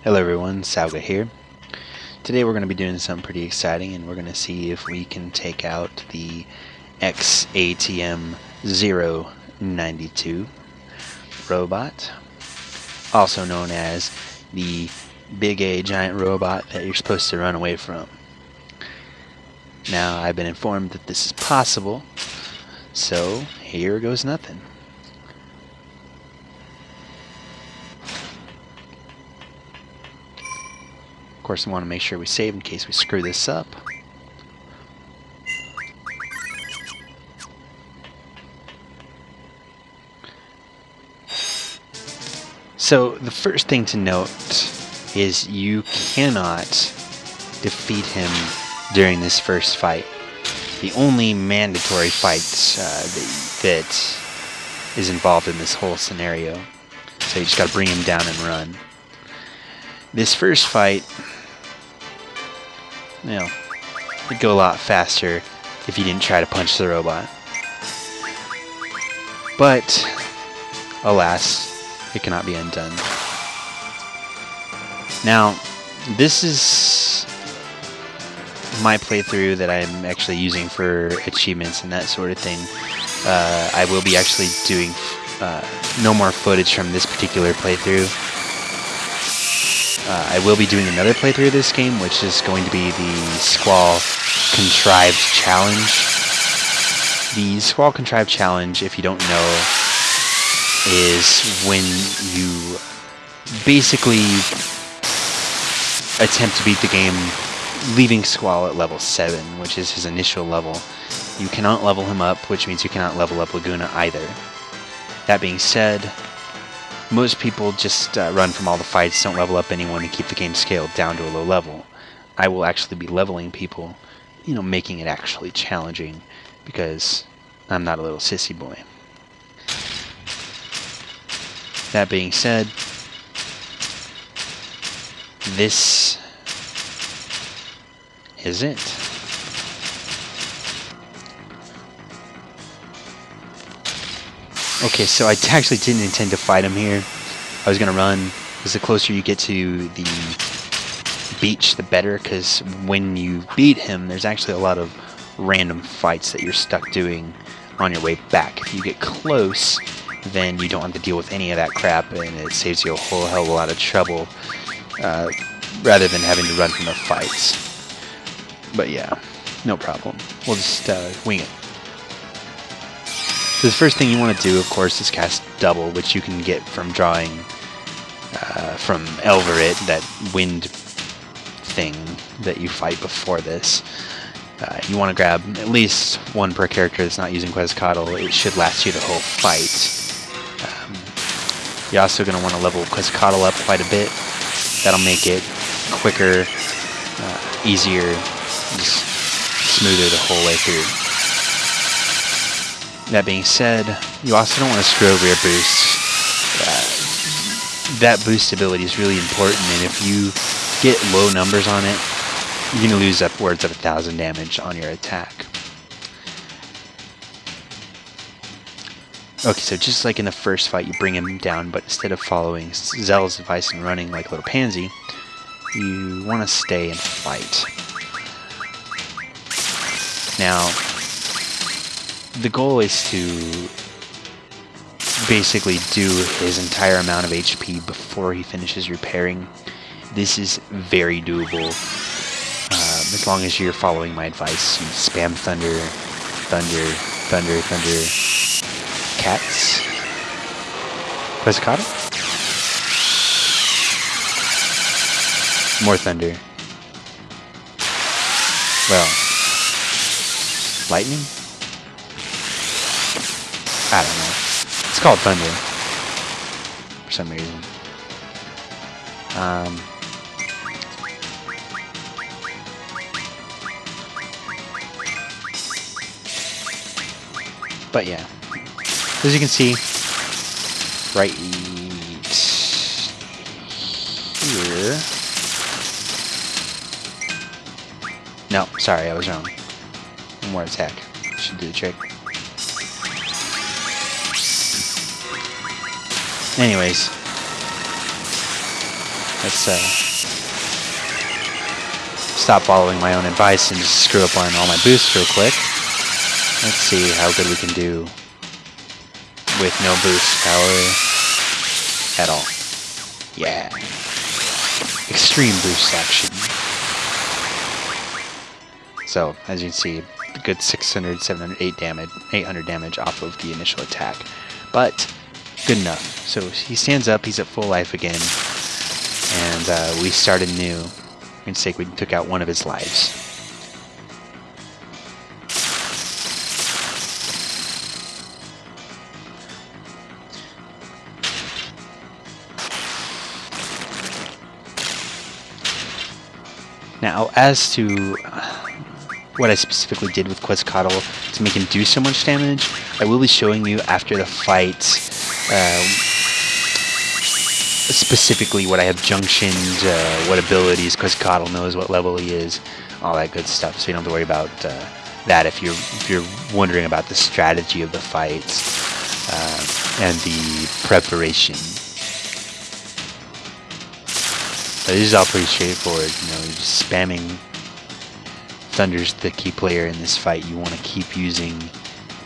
Hello everyone, Sauga here. Today we're going to be doing something pretty exciting, and we're going to see if we can take out the XATM 092 robot, also known as the Big A giant robot that you're supposed to run away from. Now, I've been informed that this is possible, so here goes nothing. Of course, I want to make sure we save in case we screw this up. So, the first thing to note is you cannot defeat him during this first fight. The only mandatory fight that is involved in this whole scenario. So you just gotta bring him down and run. This first fight, it'd go a lot faster if you didn't try to punch the robot. But, alas, it cannot be undone. Now, this is my playthrough that I'm actually using for achievements and that sort of thing. I will be actually doing no more footage from this particular playthrough. I will be doing another playthrough of this game, which is going to be the Squall Contrived Challenge. The Squall Contrived Challenge, if you don't know, is when you basically attempt to beat the game leaving Squall at level 7, which is his initial level. You cannot level him up, which means you cannot level up Laguna either. That being said, most people just run from all the fights, don't level up anyone, and keep the game scaled down to a low level. I will actually be leveling people, making it actually challenging, because I'm not a little sissy boy. That being said, this is it. Okay, so I actually didn't intend to fight him here. I was going to run, because the closer you get to the beach, the better, because when you beat him, there's actually a lot of random fights that you're stuck doing on your way back. If you get close, then you don't have to deal with any of that crap, and it saves you a whole hell of a lot of trouble, rather than having to run from the fights. But yeah, no problem. We'll just wing it. So the first thing you want to do, of course, is cast Double, which you can get from drawing from Elverit, that wind thing that you fight before this. You want to grab at least one per character that's not using Quetzalcoatl. It should last you the whole fight. You're also going to want to level Quetzalcoatl up quite a bit. That'll make it quicker, easier, just smoother the whole way through. That being said, you also don't want to screw over your boost. That boost ability is really important, and if you get low numbers on it, you're going to lose upwards of 1,000 damage on your attack. Okay, so just like in the first fight, you bring him down, but instead of following Zell's advice and running like a little pansy, you want to stay and fight. Now, the goal is to basically do his entire amount of HP before he finishes repairing. This is very doable, as long as you're following my advice. You spam thunder, thunder, thunder, thunder, cats. Quetzalcoatl? More thunder. Well, lightning? I don't know. It's called thunder for some reason. But yeah, as you can see, right here. No, sorry, I was wrong. One more attack should do the trick. Anyways, Let's stop following my own advice and just screw up on all my boosts real quick. Let's see how good we can do with no boost power at all. Yeah. Extreme boost action. So, as you can see, a good 600, 700, 800 damage off of the initial attack. But, good enough. So, he stands up, he's at full life again. And we started new. For instance sake, we took out one of his lives. Now, as to what I specifically did with Quetzalcoatl to make him do so much damage, I will be showing you after the fight specifically what I have junctioned, what abilities Quetzalcoatl knows, what level he is, all that good stuff. So you don't have to worry about that if you're wondering about the strategy of the fights and the preparation. But this is all pretty straightforward. You know, you're just spamming. Thunder's the key player in this fight. You want to keep using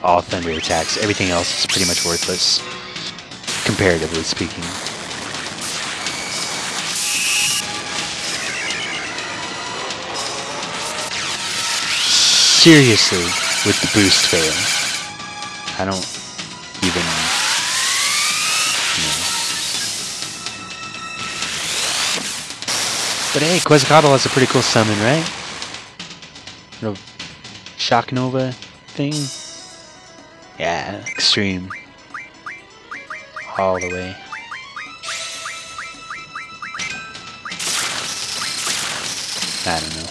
all Thunder attacks. Everything else is pretty much worthless, comparatively speaking. Seriously, with the boost fail, I don't even, you know. But hey, Quetzalcoatl has a pretty cool summon, right? Little Shock Nova thing. Yeah, extreme. All the way. I don't know.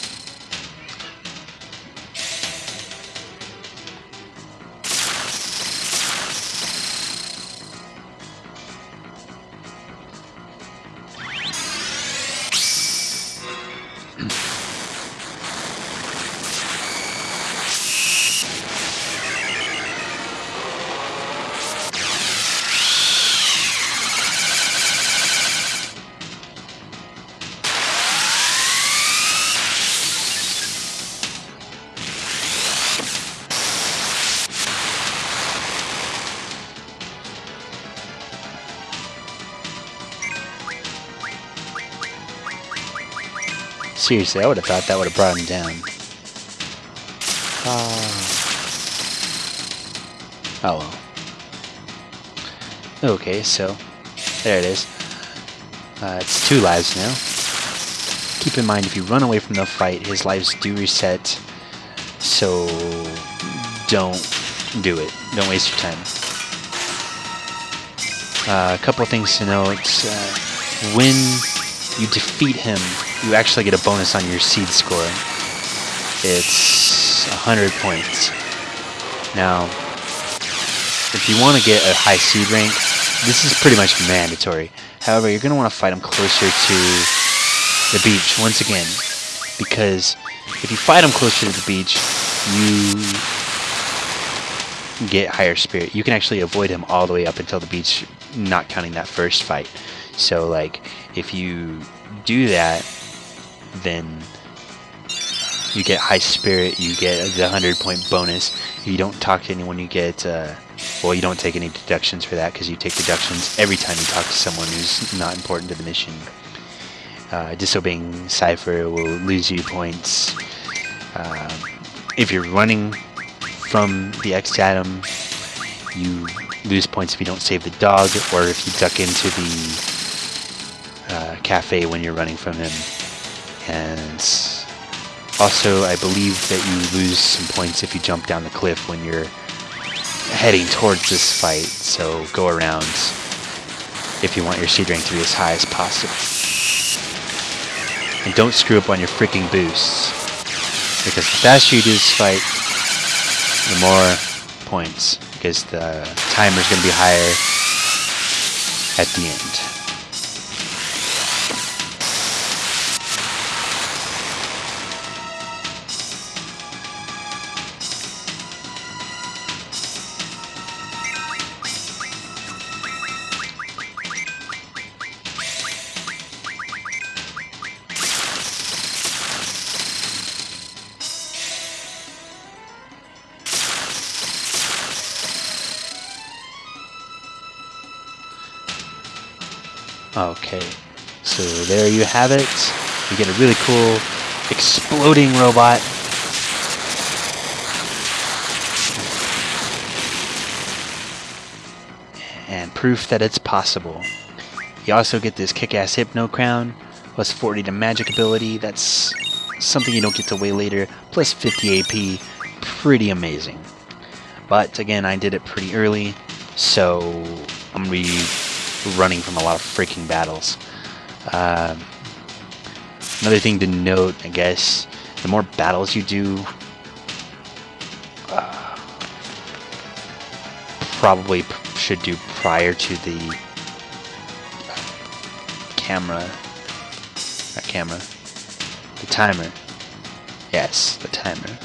Seriously, I would have thought that would have brought him down. Oh well. Okay, so there it is. It's 2 lives now. Keep in mind, if you run away from the fight, his lives do reset. So don't do it. Don't waste your time. A couple of things to note. When you defeat him, you actually get a bonus on your seed score. It's 100 points. Now, if you want to get a high seed rank, this is pretty much mandatory. However, you're going to want to fight him closer to the beach once again, because if you fight him closer to the beach, you get higher spirit. You can actually avoid him all the way up until the beach, not counting that first fight. So, like, if you do that, then you get high spirit, you get the 100-point bonus. If you don't talk to anyone, you get, well, you don't take any deductions for that, because you take deductions every time you talk to someone who's not important to the mission. Disobeying Cypher will lose you points. If you're running from the XATM, you lose points if you don't save the dog, or if you duck into the cafe when you're running from him. And also, I believe that you lose some points if you jump down the cliff when you're heading towards this fight, so go around if you want your seed rank to be as high as possible. And don't screw up on your freaking boosts, because the faster you do this fight, the more points, because the timer's going to be higher at the end. Okay, so there you have it. You get a really cool exploding robot. And proof that it's possible. You also get this kick-ass Hypno Crown, plus 40 to magic ability. That's something you don't get till way later, plus 50 AP. Pretty amazing. But again, I did it pretty early, so I'm going to be running from a lot of freaking battles. Another thing to note, I guess, the more battles you do, probably should do prior to the the timer. Yes, the timer.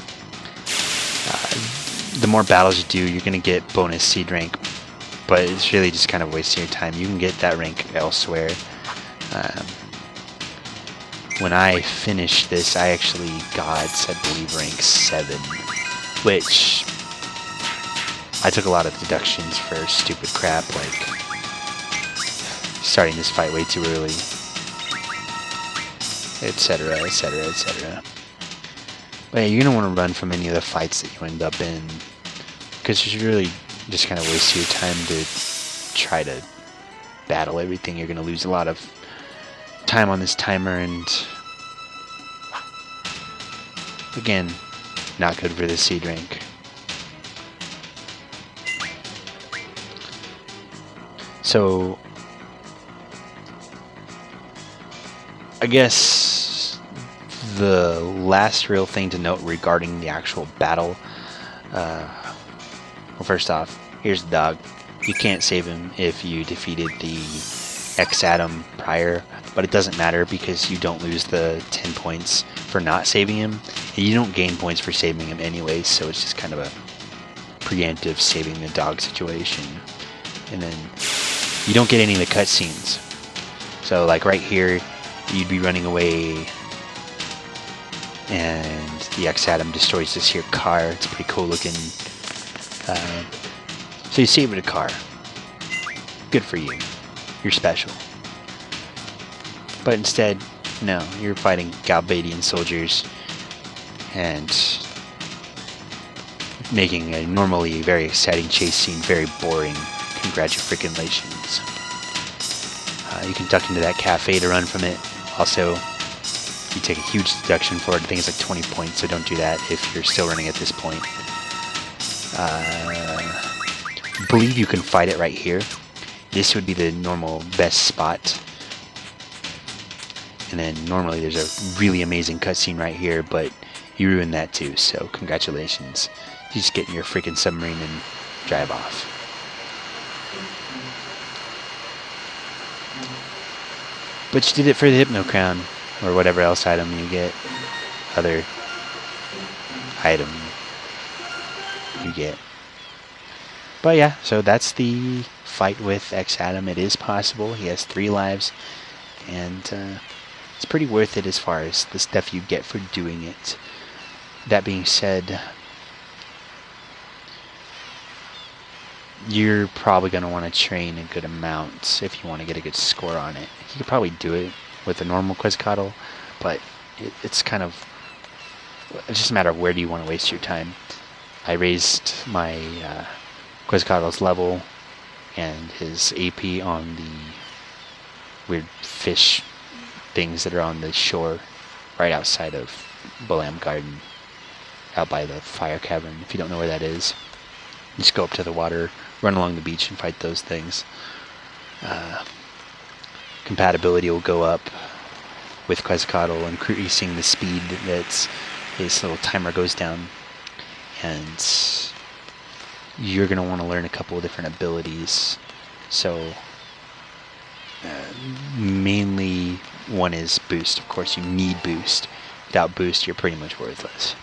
The more battles you do, you're going to get bonus seed rank, but it's really just kind of wasting your time. You can get that rank elsewhere. When I finished this, I actually got, I believe, rank 7, which I took a lot of deductions for stupid crap, like starting this fight way too early, etc., etc., etc. But yeah, you're going to want to run from any of the fights that you end up in, because you really just kind of waste your time to try to battle everything. You're going to lose a lot of time on this timer, and again, not good for the seed rank. So I guess the last real thing to note regarding the actual battle, well, first off, here's the dog. You can't save him if you defeated the XATM prior, but it doesn't matter because you don't lose the 10 points for not saving him, and you don't gain points for saving him anyway, so it's just kind of a preemptive saving the dog situation. And then you don't get any of the cutscenes. So like right here, you'd be running away and the XATM destroys this here car. It's pretty cool looking. So you save the car. Good for you. You're special. But instead, no, you're fighting Galbadian soldiers and making a normally very exciting chase scene very boring. Congratulations. You can duck into that cafe to run from it. Also, you take a huge deduction for it. I think it's like 20 points, so don't do that if you're still running at this point. I believe you can fight it right here. This would be the normal best spot. And then normally there's a really amazing cutscene right here, but you ruined that too, so congratulations. You just get in your freaking submarine and drive off. But you did it for the Hypno Crown, or whatever else item you get. Other item you get. But yeah, so that's the fight with XATM. It is possible. He has 3 lives, and it's pretty worth it as far as the stuff you get for doing it. That being said, you're probably going to want to train a good amount if you want to get a good score on it. You could probably do it with a normal Quetzalcoatl, but it's kind of, it's just a matter of where do you want to waste your time. I raised my Quetzalcoatl's level and his AP on the weird fish things that are on the shore right outside of Balam Garden, out by the fire cavern. If you don't know where that is, just go up to the water, run along the beach and fight those things. Compatibility will go up with Quetzalcoatl, increasing the speed that his little timer goes down. And you're going to want to learn a couple of different abilities. So mainly one is boost. Of course, you need boost. Without boost, you're pretty much worthless.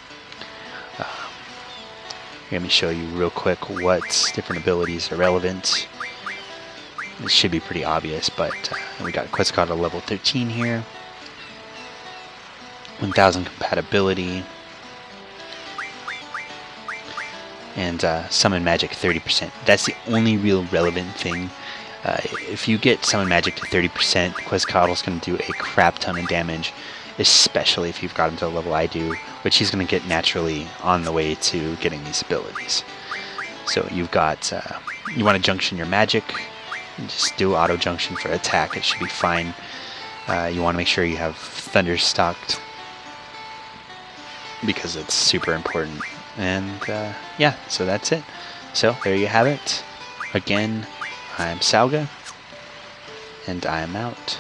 Let me show you real quick what different abilities are relevant. It should be pretty obvious, but we got Quetzalcoatl level 13 here. 1000 compatibility. And summon magic 30%. That's the only real relevant thing. If you get Summon Magic to 30%, Quetzalcoatl's going to do a crap ton of damage, especially if you've got him to the level I do, which he's going to get naturally on the way to getting these abilities. So you've got, you want to junction your magic, just do auto junction for attack, it should be fine. You want to make sure you have Thunder stocked, because it's super important. And yeah, so that's it. So there you have it. Again, I'm Sauga, and I'm out.